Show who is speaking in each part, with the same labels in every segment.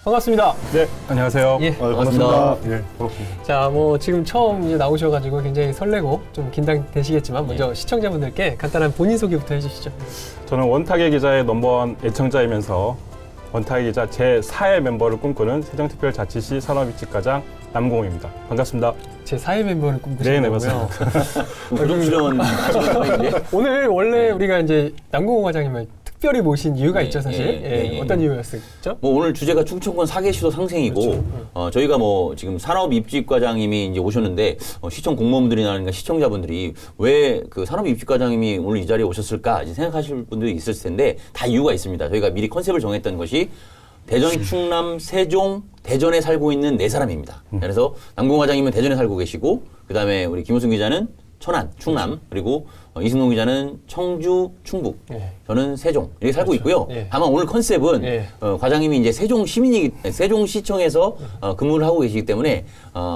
Speaker 1: 반갑습니다.
Speaker 2: 네, 안녕하세요.
Speaker 1: 예.
Speaker 3: 반갑습니다.
Speaker 2: 예, 반갑습니다.
Speaker 1: 자, 지금 처음 이제 나오셔가지고 굉장히 설레고 좀 긴장되시겠지만 먼저 시청자분들께 간단한 본인 소개부터 해주시죠.
Speaker 2: 저는 원탁의 기자의 넘버원 애청자이면서 원탁의 기자 제4회 멤버를 꿈꾸는 세종특별자치시 산업입지과장 남공호입니다. 반갑습니다.
Speaker 1: 제 사회 멤버를 꿈꾸시는
Speaker 2: 네,
Speaker 1: 거고요.
Speaker 2: 맞습니다.
Speaker 3: 부정스러운 사회인데?
Speaker 1: 오늘 원래 우리가 이제 남공호 과장님을 특별히 모신 이유가 있죠, 사실.
Speaker 3: 예.
Speaker 1: 어떤 이유였었죠?
Speaker 3: 뭐 오늘 주제가 충청권 사계시도 상생이고,
Speaker 1: 그렇죠.
Speaker 3: 저희가 뭐 지금 산업입지과장님이 이제 오셨는데, 시청 공무원분들이나 시청자분들이 왜 그 산업입지과장님이 오늘 이 자리에 오셨을까 이제 생각하실 분들이 있을 텐데, 다 이유가 있습니다. 저희가 미리 컨셉을 정했던 것이 대전, 충남, 세종, 대전에 살고 있는 네 사람입니다. 그래서 남궁 과장님은 대전에 살고 계시고, 그 다음에 우리 김호승 기자는 천안, 충남, 그리고 이승동 기자는 청주, 충북,
Speaker 1: 예.
Speaker 3: 저는 세종 이렇게 살고 있고요.
Speaker 1: 예.
Speaker 3: 다만 오늘 컨셉은
Speaker 1: 예.
Speaker 3: 과장님이 이제 세종시청에서 근무를 하고 계시기 때문에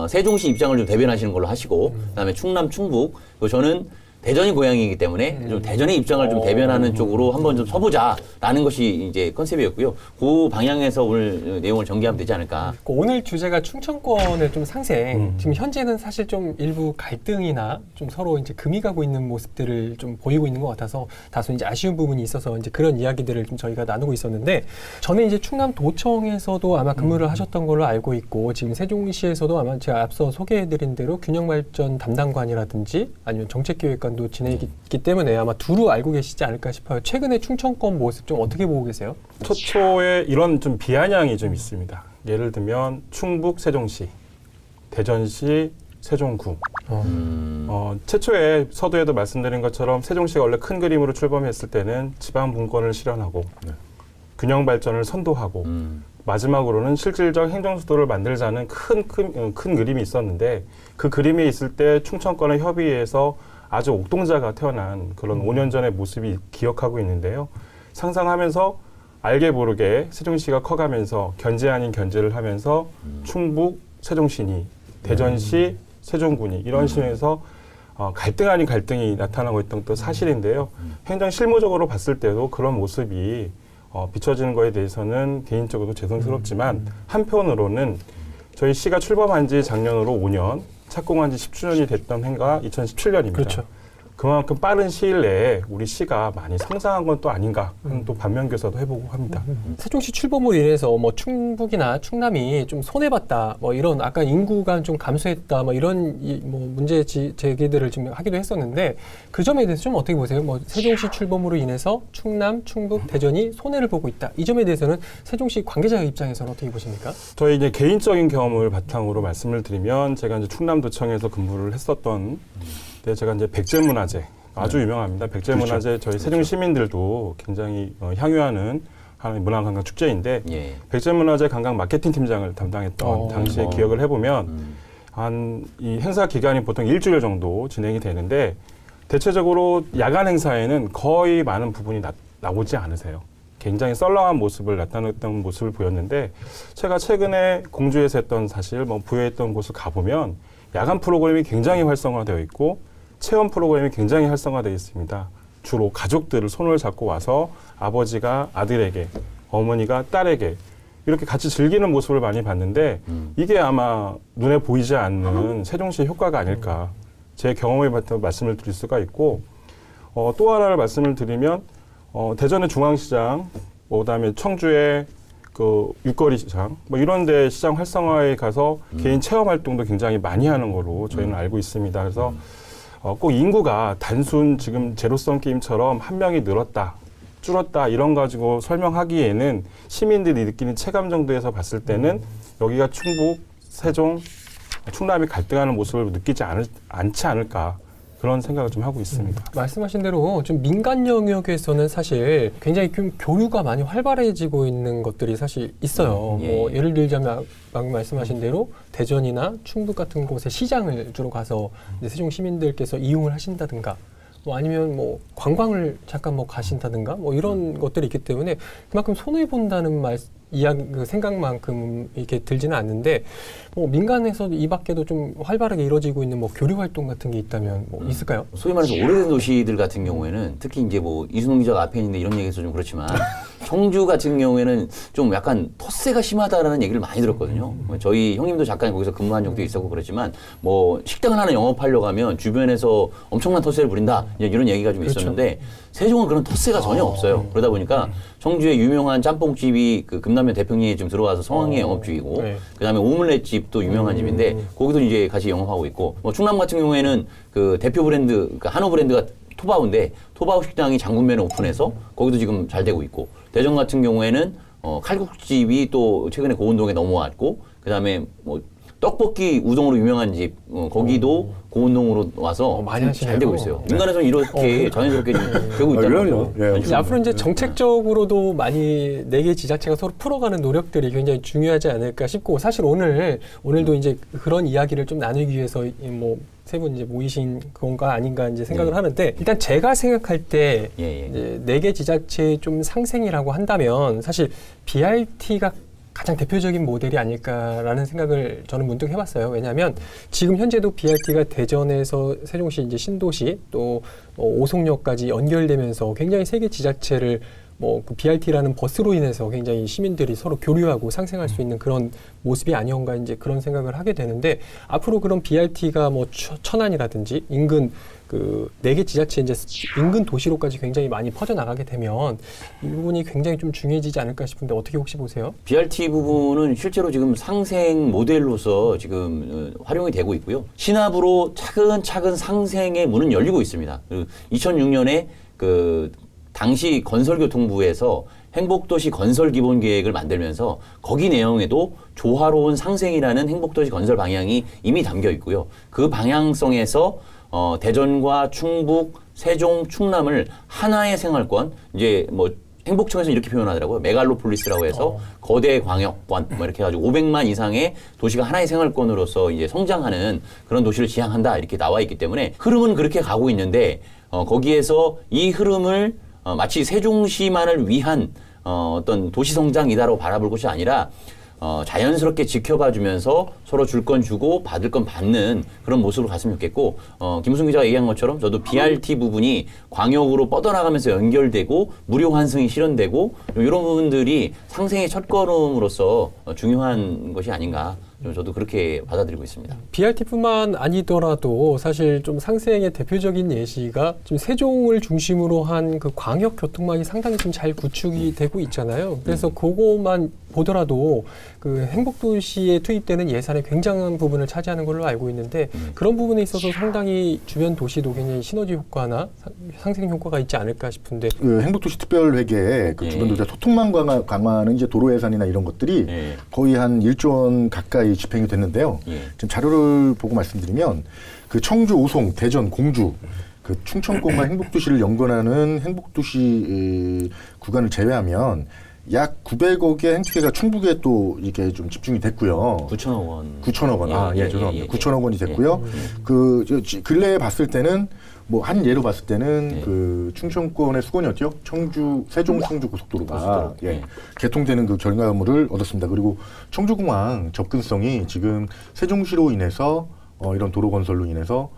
Speaker 3: 세종시 입장을 좀 대변하시는 걸로 하시고, 그다음에 충남, 충북, 그리고 저는 대전이 고향이기 때문에 좀 대전의 입장을 좀 대변하는 쪽으로 한번 좀 서보자라는 것이 이제 컨셉이었고요. 그 방향에서 오늘 내용을 전개하면 되지 않을까.
Speaker 1: 오늘 주제가 충청권의 좀 상생. 지금 현재는 사실 좀 일부 갈등이나 좀 서로 이제 금이 가고 있는 모습들을 좀 보이고 있는 것 같아서 다소 이제 아쉬운 부분이 있어서 이제 그런 이야기들을 좀 저희가 나누고 있었는데, 저는 이제 충남도청에서도 아마 근무를 하셨던 걸로 알고 있고, 지금 세종시에서도 아마 제가 앞서 소개해드린 대로 균형발전 담당관이라든지 아니면 정책기획관도 지내기 때문에 아마 두루 알고 계시지 않을까 싶어요. 최근에 충청권 모습 좀 어떻게 보고 계세요?
Speaker 2: 초초에 이런 좀 비아냥이 좀 있습니다. 예를 들면 충북 세종시, 대전시 세종구. 최초에 서두에도 말씀드린 것처럼 세종시가 원래 큰 그림으로 출범했을 때는 지방 분권을 실현하고 균형 발전을 선도하고 마지막으로는 실질적 행정수도를 만들자는 큰 그림이 있었는데, 그 그림이 있을 때 충청권의 협의회에서 아주 옥동자가 태어난 그런 5년 전의 모습이 기억하고 있는데요. 상상하면서 알게 모르게 세종시가 커가면서 견제 아닌 견제를 하면서 충북 세종시니, 대전시 세종군이 이런 식으로 갈등 아닌 갈등이 나타나고 있던 또 사실인데요. 행정 실무적으로 봤을 때도 그런 모습이 비춰지는 거에 대해서는 개인적으로 죄송스럽지만, 한편으로는 저희 시가 출범한 지 작년으로 5년, 착공한 지 10주년이 됐던 해가 2017년입니다.
Speaker 1: 그렇죠.
Speaker 2: 그만큼 빠른 시일 내에 우리 시가 많이 성장한 건 또 아닌가 하는 또 반면교사도 해보고 합니다.
Speaker 1: 세종시 출범으로 인해서 뭐 충북이나 충남이 좀 손해봤다, 뭐 이런 아까 인구가 좀 감소했다, 뭐 이런 뭐 문제 제기들을 좀 하기도 했었는데, 그 점에 대해서 좀 어떻게 보세요? 뭐 세종시 출범으로 인해서 충남, 충북, 대전이 손해를 보고 있다. 이 점에 대해서는 세종시 관계자 입장에서는 어떻게 보십니까?
Speaker 2: 저희 이제 개인적인 경험을 바탕으로 말씀을 드리면, 제가 이제 충남도청에서 근무를 했었던 때 제가 이제 백제문화재 아주 유명합니다. 백제문화재
Speaker 3: 그렇죠.
Speaker 2: 저희 세종 시민들도 굉장히 향유하는 하나의 문화관광 축제인데,
Speaker 3: 예.
Speaker 2: 백제문화재 관광 마케팅 팀장을 담당했던 당시의 기억을 해보면 이 행사 기간이 보통 일주일 정도 진행이 되는데, 대체적으로 야간 행사에는 거의 많은 부분이 나오지 않으세요. 굉장히 썰렁한 모습을 나타냈던 모습을 보였는데, 제가 최근에 공주에서 했던 사실 부여했던 곳을 가보면 야간 프로그램이 굉장히 활성화되어 있고 체험 프로그램이 굉장히 활성화되어 있습니다. 주로 가족들을 손을 잡고 와서 아버지가 아들에게, 어머니가 딸에게 이렇게 같이 즐기는 모습을 많이 봤는데, 이게 아마 눈에 보이지 않는 세종시의 효과가 아닐까, 제 경험에 바탕 말씀을 드릴 수가 있고, 또 하나를 말씀을 드리면 대전의 중앙시장, 그다음에 청주의 그 육거리 시장, 뭐 이런 데 시장 활성화에 가서 개인 체험 활동도 굉장히 많이 하는 거로 저희는 알고 있습니다. 그래서 꼭 인구가 단순 지금 제로섬 게임처럼 한 명이 늘었다, 줄었다 이런 가지고 설명하기에는 시민들이 느끼는 체감 정도에서 봤을 때는 여기가 충북, 세종, 충남이 갈등하는 모습을 느끼지 않지 않을까, 그런 생각을 좀 하고 있습니다.
Speaker 1: 말씀하신 대로 좀 민간 영역에서는 사실 굉장히 좀 교류가 많이 활발해지고 있는 것들이 사실 있어요. 뭐 예를 들자면 방금 말씀하신 대로 대전이나 충북 같은 곳에 시장을 주로 가서 이제 세종 시민들께서 이용을 하신다든가, 뭐 아니면 뭐 관광을 잠깐 뭐 가신다든가, 뭐 이런 것들이 있기 때문에 그만큼 손해 본다는 그 생각만큼 이렇게 들지는 않는데, 뭐 민간에서도 이 밖에도 좀 활발하게 이루어지고 있는 뭐 교류 활동 같은 게 있다면 뭐 있을까요?
Speaker 3: 소위 말해서 오래된 도시들 같은 경우에는 특히 이제 뭐 이순동 기자가 앞에 있는데 이런 얘기해서 좀 그렇지만 청주 같은 경우에는 좀 약간 텃세가 심하다라는 얘기를 많이 들었거든요. 저희 형님도 잠깐 거기서 근무한 적도 있었고 그랬지만 뭐 식당을 하나 영업하려고 하면 주변에서 엄청난 텃세를 부린다 이런 얘기가 좀
Speaker 1: 그렇죠.
Speaker 3: 있었는데 세종은 그런 텃세가 전혀 없어요. 그러다 보니까 청주의 유명한 짬뽕집이 그 금남면 대평리에 좀 들어와서 성황리에 영업 중이고
Speaker 1: 네.
Speaker 3: 그다음에 오믈렛집도 유명한 집인데 거기도 이제 같이 영업하고 있고 뭐 충남 같은 경우에는 그 대표 브랜드 그러니까 한우 브랜드가 토바오인데 토바오 식당이 장군면에 오픈해서 거기도 지금 잘 되고 있고 대전 같은 경우에는 칼국집이 또 최근에 고운동에 넘어왔고 그다음에 뭐 떡볶이 우동으로 유명한 집 거기도 고운동으로 와서
Speaker 1: 많이 하시네요.
Speaker 3: 잘 되고 있어요. 민간에서는 이렇게 자연스럽게 좀 되고 있다는
Speaker 4: 그럼요.
Speaker 3: 거죠.
Speaker 4: 예.
Speaker 1: 이제 앞으로 이제 정책적으로도 많이 네 개 지자체가 서로 풀어가는 노력들이 굉장히 중요하지 않을까 싶고 사실 오늘도 이제 그런 이야기를 좀 나누기 위해서 뭐 세 분 이제 모이신 건가 아닌가 이제 생각을 하는데 일단 제가 생각할 때 이제 네 개 지자체의 좀 상생이라고 한다면 사실 BRT가 가장 대표적인 모델이 아닐까라는 생각을 저는 문득 해봤어요. 왜냐하면 지금 현재도 BRT가 대전에서 세종시 이제 신도시 또 오송역까지 연결되면서 굉장히 세 개 지자체를 그 BRT라는 버스로 인해서 굉장히 시민들이 서로 교류하고 상생할 수 있는 그런 모습이 아니었가 이제 그런 생각을 하게 되는데 앞으로 그런 BRT가 뭐 천안이라든지 인근 그 네 개 지자체 이제 인근 도시로까지 굉장히 많이 퍼져 나가게 되면 이 부분이 굉장히 좀 중요해지지 않을까 싶은데 어떻게 혹시 보세요?
Speaker 3: BRT 부분은 실제로 지금 상생 모델로서 지금 활용이 되고 있고요. 신압으로 차근차근 상생의 문은 열리고 있습니다. 2006년에 그 당시 건설교통부에서 행복도시 건설 기본계획을 만들면서 거기 내용에도 조화로운 상생이라는 행복도시 건설 방향이 이미 담겨 있고요. 그 방향성에서 대전과 충북, 세종, 충남을 하나의 생활권, 이제 뭐 행복청에서 이렇게 표현하더라고요. 메갈로폴리스라고 해서 거대 광역권, 뭐 이렇게 해가지고 500만 이상의 도시가 하나의 생활권으로서 이제 성장하는 그런 도시를 지향한다 이렇게 나와 있기 때문에 흐름은 그렇게 가고 있는데 거기에서 이 흐름을 마치 세종시만을 위한 어떤 도시 성장이다라고 바라볼 것이 아니라 자연스럽게 지켜봐주면서 서로 줄 건 주고 받을 건 받는 그런 모습으로 갔으면 좋겠고 김우승 기자가 얘기한 것처럼 저도 BRT 부분이 광역으로 뻗어나가면서 연결되고 무료 환승이 실현되고 이런 부분들이 상생의 첫걸음으로서 중요한 것이 아닌가 저도 그렇게 받아들이고 있습니다.
Speaker 1: BRT뿐만 아니더라도 사실 좀 상생의 대표적인 예시가 지금 세종을 중심으로 한 그 광역 교통망이 상당히 좀 잘 구축이 되고 있잖아요. 그래서 그것만 보더라도 그 행복도시에 투입되는 예산의 굉장한 부분을 차지하는 걸로 알고 있는데 그런 부분에 있어서 상당히 주변 도시도 굉장히 시너지 효과나 상생 효과가 있지 않을까 싶은데
Speaker 4: 그 행복도시 특별회계 그 주변 도시 소통망 강화는 이제 도로 예산이나 이런 것들이 거의 한 1조 원 가까이 집행이 됐는데요. 지금 자료를 보고 말씀드리면 그 청주, 오송, 대전, 공주 그 충청권과 행복도시를 연관하는 행복도시 구간을 제외하면 약 900억의 행태가 충북에 또 이게 좀 집중이 됐고요.
Speaker 3: 9천억 원.
Speaker 4: 9천억 원. 죄송합니다. 9천억 원이 됐고요. 근래에 봤을 때는 뭐 한 예로 봤을 때는 그 충청권의 수건이었죠. 세종 청주 고속도로가 개통되는 그 결과물을 얻었습니다. 그리고 청주공항 접근성이 지금 세종시로 인해서 이런 도로 건설로 인해서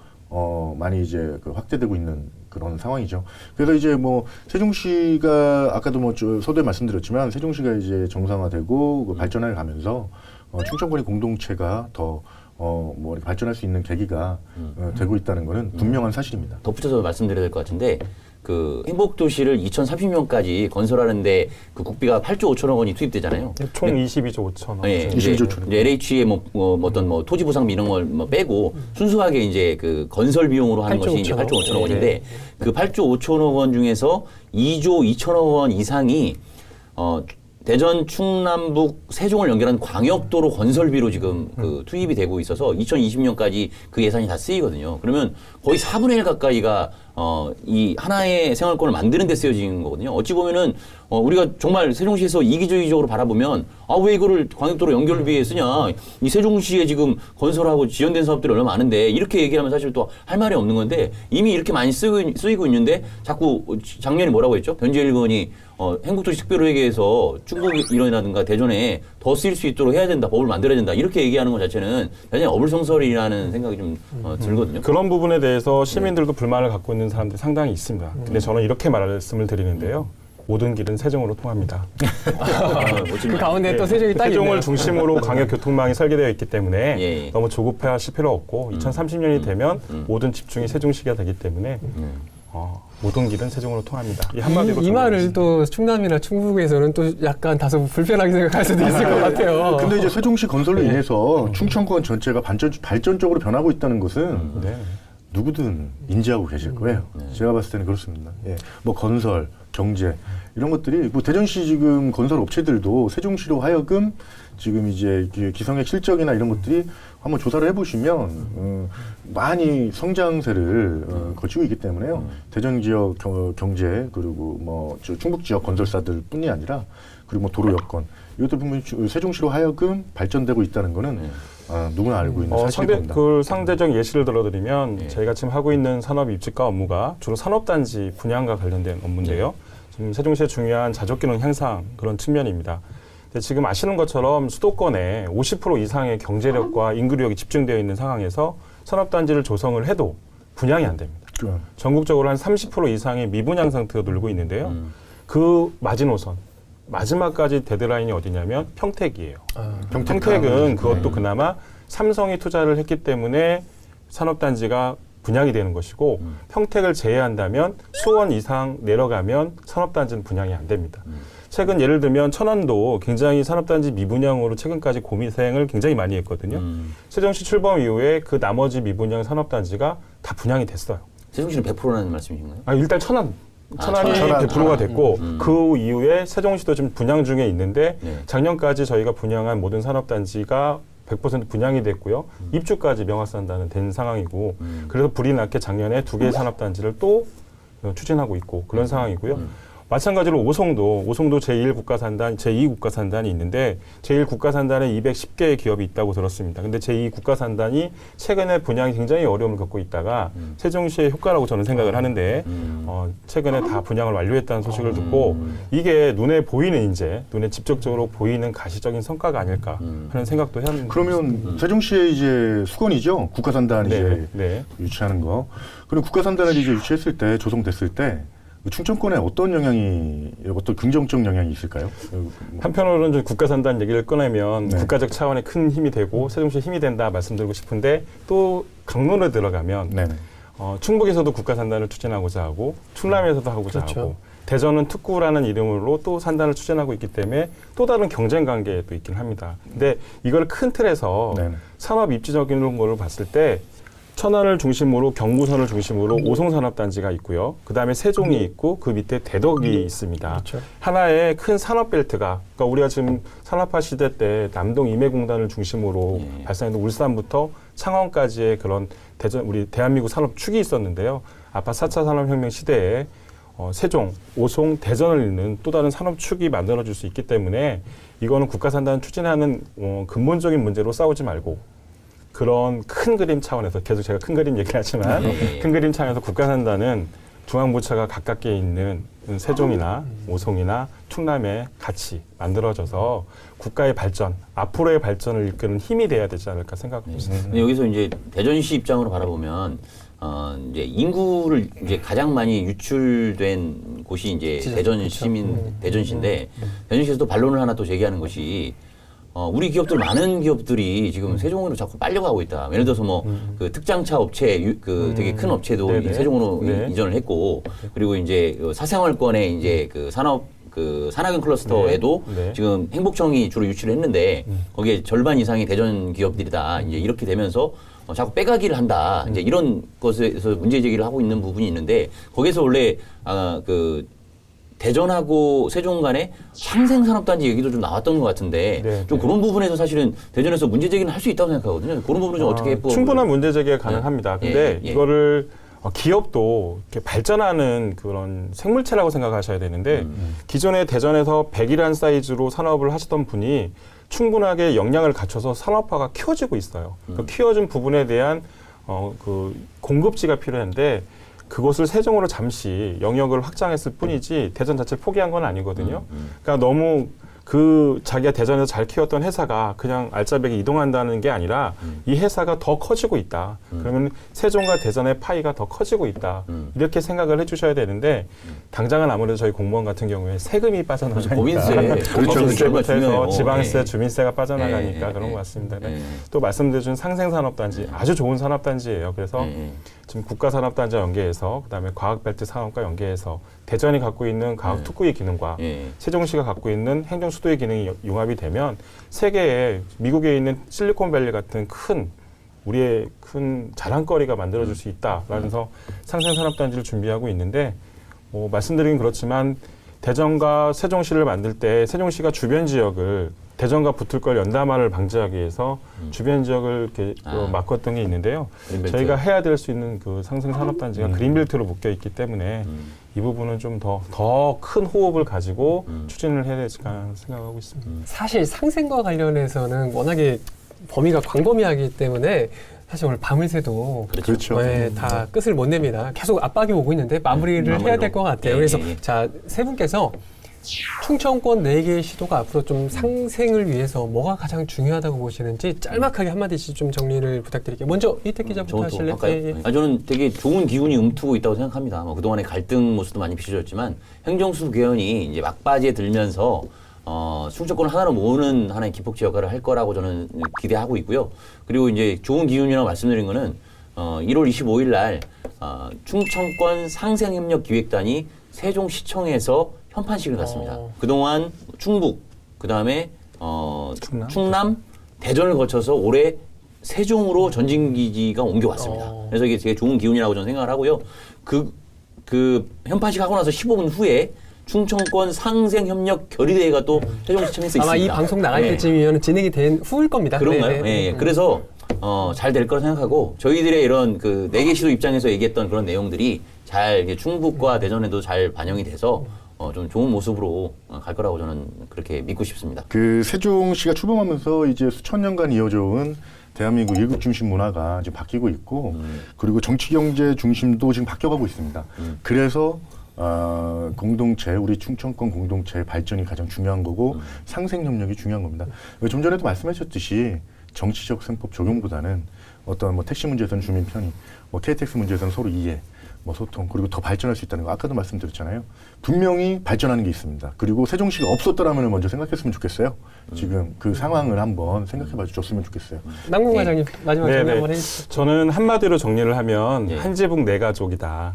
Speaker 4: 많이 이제 그 확대되고 있는 그런 상황이죠. 그래서 이제 뭐 세종시가 아까도 뭐 서두에 말씀드렸지만 세종시가 이제 정상화되고 그 발전해 가면서 충청권의 공동체가 더 뭐 발전할 수 있는 계기가 되고 있다는 것은 분명한 사실입니다.
Speaker 3: 덧붙여서 말씀드려야 될 것 같은데 그 행복도시를 2030년까지 건설하는데 그 국비가 8조 5천억 원이 투입되잖아요.
Speaker 2: 총 22조 5천억.
Speaker 3: 네,
Speaker 4: 22조 5천억.
Speaker 3: 이제 LH의 어떤 뭐 토지 보상비 이런 걸 뭐 빼고 순수하게 이제 그 건설 비용으로 하는
Speaker 1: 8조
Speaker 3: 것이 이제 8조 5천억
Speaker 1: 네.
Speaker 3: 원인데 그 8조 5천억 원 중에서 2조 2천억 원 이상이 대전, 충남북, 세종을 연결한 광역도로 건설비로 지금 그 투입이 되고 있어서 2020년까지 그 예산이 다 쓰이거든요. 그러면 거의 4분의 1 가까이가 이 하나의 생활권을 만드는 데 쓰여진 거거든요. 어찌 보면은 우리가 정말 세종시에서 이기주의적으로 바라보면 왜 이거를 광역도로 연결비에 쓰냐. 이 세종시에 지금 건설하고 지연된 사업들이 얼마나 많은데 이렇게 얘기하면 사실 또 할 말이 없는 건데 이미 이렇게 많이 쓰이고 있는데 자꾸 작년에 뭐라고 했죠? 변재일 의원이 행복도시 특별회계에서 충북 이론이라든가 대전에 더 쓰일 수 있도록 해야 된다. 법을 만들어야 된다. 이렇게 얘기하는 것 자체는 굉장히 어불성설이라는 생각이 좀 들거든요.
Speaker 2: 그런 부분에 대해서 시민들도 불만을 갖고 있는 사람들이 상당히 있습니다. 근데 저는 이렇게 말씀을 드리는데요. 모든 길은 세종으로 통합니다.
Speaker 1: 그 가운데 또 세종이 딱
Speaker 2: 세종을
Speaker 1: 있네요.
Speaker 2: 중심으로 광역 교통망이 설계되어 있기 때문에
Speaker 3: 예.
Speaker 2: 너무 조급해하실 필요 없고 2030년이 되면 모든 집중이 세종시가 되기 때문에 모든 길은 세종으로 통합니다. 이 한마디로
Speaker 1: 이 말을 또 충남이나 충북에서는 또 약간 다소 불편하게 생각할 수도 있을 것 같아요.
Speaker 4: 근데 이제 세종시 건설로 인해서 충청권 전체가 발전적으로 변하고 있다는 것은
Speaker 2: 네.
Speaker 4: 누구든 인지하고 계실 거예요. 제가 봤을 때는 그렇습니다. 예. 뭐 건설, 경제 이런 것들이 뭐 대전시 지금 건설 업체들도 세종시로 하여금 지금 이제 기성의 실적이나 이런 것들이 한번 조사를 해보시면 많이 성장세를 거치고 있기 때문에요. 대전 지역 경제 그리고 뭐 충북 지역 건설사들뿐이 아니라 그리고 뭐 도로 여건 이것들 보면 세종시로 하여금 발전되고 있다는 거는 누구나 알고 있는 사실입니다.
Speaker 2: 그 상대적 예시를 들어드리면 저희가 지금 하고 있는 산업 입지과 업무가 주로 산업단지 분양과 관련된 업무인데요. 지금 세종시의 중요한 자족기능 향상 그런 측면입니다. 근데 지금 아시는 것처럼 수도권에 50% 이상의 경제력과 인구력이 집중되어 있는 상황에서 산업단지를 조성을 해도 분양이 안 됩니다. 전국적으로 한 30% 이상의 미분양 상태로 늘고 있는데요. 그 마지노선, 마지막까지 데드라인이 어디냐면 평택이에요. 평택은 그것도 그나마 삼성이 투자를 했기 때문에 산업단지가 분양이 되는 것이고 평택을 제외한다면 수원 이상 내려가면 산업단지는 분양이 안 됩니다. 최근 예를 들면 천안도 굉장히 산업단지 미분양으로 최근까지 고민생을 굉장히 많이 했거든요. 세종시 출범 이후에 그 나머지 미분양 산업단지가 다 분양이 됐어요.
Speaker 3: 세종시는 100%라는 말씀이신가요?
Speaker 2: 일단 천안이
Speaker 4: 천안.
Speaker 2: 100%가 됐고 그 이후에 세종시도 지금 분양 중에 있는데
Speaker 3: 네.
Speaker 2: 작년까지 저희가 분양한 모든 산업단지가 100% 분양이 됐고요. 입주까지 명확산다는 된 상황이고 그래서 불이 났게 작년에 2개의 산업단지를 또 추진하고 있고 그런 상황이고요. 마찬가지로 오송도 제1국가산단, 제2국가산단이 있는데 제1국가산단에 210개의 기업이 있다고 들었습니다. 근데 제2국가산단이 최근에 분양이 굉장히 어려움을 겪고 있다가 세종시의 효과라고 저는 생각을 하는데 최근에 다 분양을 완료했다는 소식을 듣고 이게 눈에 직접적으로 보이는 가시적인 성과가 아닐까 하는 생각도 하는
Speaker 4: 그러면 세종시의 이제 수건이죠. 국가산단 이제 유치하는 거. 그럼 국가산단을 이제 유치했을 때 조성됐을 때 충청권에 어떤 긍정적 영향이 있을까요?
Speaker 2: 한편으로는 좀 국가산단 얘기를 꺼내면 국가적 차원의 큰 힘이 되고 세종시에 힘이 된다 말씀드리고 싶은데 또 강론에 들어가면 충북에서도 국가산단을 추진하고자 하고 충남에서도 하고자 하고 대전은 특구라는 이름으로 또 산단을 추진하고 있기 때문에 또 다른 경쟁 관계도 있긴 합니다. 근데 이걸 큰 틀에서 산업 입지적인 걸로 봤을 때 천안을 중심으로 경부선을 중심으로 오송산업단지가 있고요. 그다음에 세종이 있고 그 밑에 대덕이 있습니다.
Speaker 1: 그렇죠. 하나의
Speaker 2: 큰 산업벨트가 그러니까 우리가 지금 산업화 시대 때 남동 임해공단을 중심으로 발생했던 울산부터 창원까지의 그런 우리 대한민국 산업축이 있었는데요. 아빠 4차 산업혁명 시대에 세종, 오송, 대전을 잇는 또 다른 산업축이 만들어질 수 있기 때문에 이거는 국가산단 추진하는 근본적인 문제로 싸우지 말고 그런 큰 그림 차원에서 계속 제가 큰 그림 얘기를 하지만 큰 그림 차원에서 국가산단은 중앙부처가 가깝게 있는 세종이나 오송이나 충남에 같이 만들어져서 국가의 발전, 앞으로의 발전을 이끄는 힘이 돼야 되지 않을까 생각하고 있습니다.
Speaker 3: 근데 여기서 이제 대전시 입장으로 바라보면 이제 인구를 이제 가장 많이 유출된 곳이 이제 대전시인데 대전시에서도 반론을 하나 또 제기하는 것이 우리 기업들 많은 기업들이 지금 세종으로 자꾸 빨려가고 있다. 예를 들어서 뭐 그 특장차 업체 되게 큰 업체도 세종으로 이전을 했고 그리고 이제 사생활권에 이제 그 산학연 클러스터에도 지금 행복청이 주로 유치를 했는데 거기에 절반 이상이 대전 기업들이다. 이제 이렇게 되면서 자꾸 빼가기를 한다. 이제 이런 것에서 문제 제기를 하고 있는 부분이 있는데 거기서 원래 대전하고 세종 간에 상생산업단지 얘기도 좀 나왔던 것 같은데 좀 그런 부분에서 사실은 대전에서 문제 제기는 할 수 있다고 생각하거든요. 그런 부분은 좀 어떻게
Speaker 2: 충분한 문제 제기가 가능합니다. 근데 이거를 기업도 이렇게 발전하는 그런 생물체라고 생각하셔야 되는데 기존에 대전에서 100이라는 사이즈로 산업을 하시던 분이 충분하게 역량을 갖춰서 산업화가 키워지고 있어요. 그 키워진 부분에 대한 그 공급지가 필요한데 그것을 세종으로 잠시 영역을 확장했을 뿐이지 대전 자체를 포기한 건 아니거든요. 그러니까 너무 그 자기가 대전에서 잘 키웠던 회사가 그냥 알짜배기 이동한다는 게 아니라 이 회사가 더 커지고 있다. 그러면 세종과 대전의 파이가 더 커지고 있다. 이렇게 생각을 해주셔야 되는데 당장은 아무래도 저희 공무원 같은 경우에 세금이 빠져나가니까
Speaker 3: 법인세,
Speaker 2: 그렇죠. 법인세부터 해서 지방세,
Speaker 3: 예.
Speaker 2: 주민세가 빠져나가니까
Speaker 3: 예.
Speaker 2: 그런 것 같습니다.
Speaker 3: 예.
Speaker 2: 또 말씀드린 상생산업단지 아주 좋은 산업단지예요. 그래서 지금 국가산업단지와 연계해서 그다음에 과학벨트 산업과 연계해서 대전이 갖고 있는 과학특구의 기능과 세종시가 갖고 있는 행정수도의 기능이 융합이 되면 세계에 미국에 있는 실리콘밸리 같은 우리의 큰 자랑거리가 만들어질 수 있다라면서 상생산업단지를 준비하고 있는데 말씀드리긴 그렇지만 대전과 세종시를 만들 때 세종시가 주변 지역을 대전과 붙을 걸 연담화를 방지하기 위해서 주변 지역을 이렇게 바꿨던 게 있는데요.
Speaker 3: 그린벨트.
Speaker 2: 저희가 해야 될 수 있는 그 상생산업단지가 그린벨트로 묶여 있기 때문에 이 부분은 좀 더 큰 호흡을 가지고 추진을 해야 될까 생각하고 있습니다.
Speaker 1: 사실 상생과 관련해서는 워낙에 범위가 광범위하기 때문에 사실 오늘 밤을 새도
Speaker 4: 그렇죠.
Speaker 1: 네, 다 끝을 못 냅니다. 계속 압박이 오고 있는데 마무리를 해야 될 것 같아요. 그래서 자, 세 분께서 충청권 4개의 시도가 앞으로 좀 상생을 위해서 뭐가 가장 중요하다고 보시는지 짤막하게 한마디씩 좀 정리를 부탁드릴게요. 먼저 이택 기자부터 하실래요?
Speaker 3: 할까요? 저는 되게 좋은 기운이 움트고 있다고 생각합니다. 그동안의 갈등 모습도 많이 비춰졌지만 행정수 개헌이 이제 막바지에 들면서 충청권을 하나로 모으는 하나의 기폭제 역할을 할 거라고 저는 기대하고 있고요. 그리고 이제 좋은 기운이라고 말씀드린 거는 1월 25일 날 충청권 상생협력기획단이 세종시청에서 현판식을 갔습니다. 그동안 충북, 그다음에 충남, 대전을 거쳐서 올해 세종으로 전진기지가 옮겨왔습니다. 그래서 이게 되게 좋은 기운이라고 저는 생각을 하고요. 그 현판식 하고 나서 15분 후에 충청권 상생협력 결의대회가 또 세종시청에서 있습니다.
Speaker 1: 아마 이 방송 나갈 때쯤이면 진행이 된 후일 겁니다.
Speaker 3: 그런가요? 예. 그래서 잘 될 거라 생각하고 저희들의 이런 그 4개 시도 입장에서 얘기했던 그런 내용들이 잘 이게 충북과 대전에도 잘 반영이 돼서 좀 좋은 모습으로 갈 거라고 저는 그렇게 믿고 싶습니다.
Speaker 4: 그 세종시가 출범하면서 이제 수천 년간 이어져온 대한민국 일국 중심 문화가 지금 바뀌고 있고 그리고 정치 경제 중심도 지금 바뀌어가고 있습니다. 그래서 공동체, 우리 충청권 공동체 발전이 가장 중요한 거고 상생 협력이 중요한 겁니다. 좀 전에도 말씀하셨듯이 정치적 셈법 적용보다는 어떤 뭐 택시 문제에서는 주민 편의, 뭐 KTX 문제에서는 서로 이해, 뭐 소통, 그리고 더 발전할 수 있다는 거 아까도 말씀드렸잖아요. 분명히 발전하는 게 있습니다. 그리고 세종시가 없었더라면 먼저 생각했으면 좋겠어요. 지금 그 상황을 한번 생각해봐 줬으면 좋겠어요.
Speaker 1: 남궁 과장님 마지막 정리
Speaker 2: 네네.
Speaker 1: 한번 해주시죠.
Speaker 2: 저는 한마디로 정리를 하면
Speaker 3: 예.
Speaker 2: 한지붕 네 가족이다.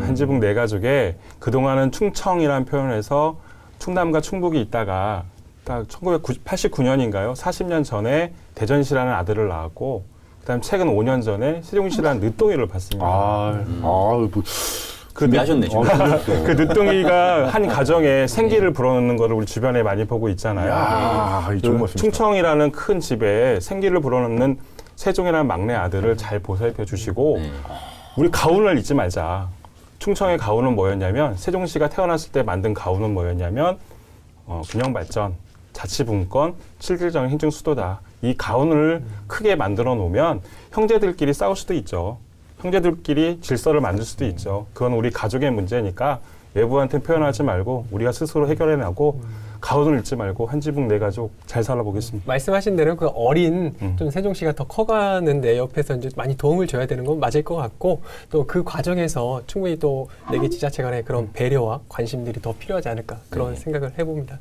Speaker 2: 한지붕 네 가족에 그동안은 충청이라는 표현을 해서 충남과 충북이 있다가 딱 1989년인가요? 40년 전에 대전시라는 아들을 낳았고 그다음 최근 5년 전에 세종시라는 늦둥이를 봤습니다.
Speaker 3: 준비하셨네, 지금.
Speaker 2: 그 늦둥이가 한 가정에 생기를 불어넣는 거를 우리 주변에 많이 보고 있잖아요.
Speaker 4: 이 좋은 말씀이시다.
Speaker 2: 충청이라는 큰 집에 생기를 불어넣는 세종이라는 막내 아들을 잘 보살펴 주시고 우리 가훈을 잊지 말자. 충청의 가훈은 뭐였냐면 세종시가 태어났을 때 만든 가훈은 뭐였냐면 균형발전, 자치분권, 실질적인 행정수도다. 이 가훈을 크게 만들어 놓으면 형제들끼리 싸울 수도 있죠. 형제들끼리 질서를 만들 수도 있죠. 그건 우리 가족의 문제니까 외부한테 표현하지 말고 우리가 스스로 해결해내고 가훈을 잃지 말고 한지붕 네 가족 잘 살아보겠습니다.
Speaker 1: 말씀하신 대로 그 어린 좀 세종시가 더 커가는데 옆에서 이제 많이 도움을 줘야 되는 건 맞을 것 같고 또 그 과정에서 충분히 또 4개 지자체 간의 그런 배려와 관심들이 더 필요하지 않을까 그런 생각을 해봅니다.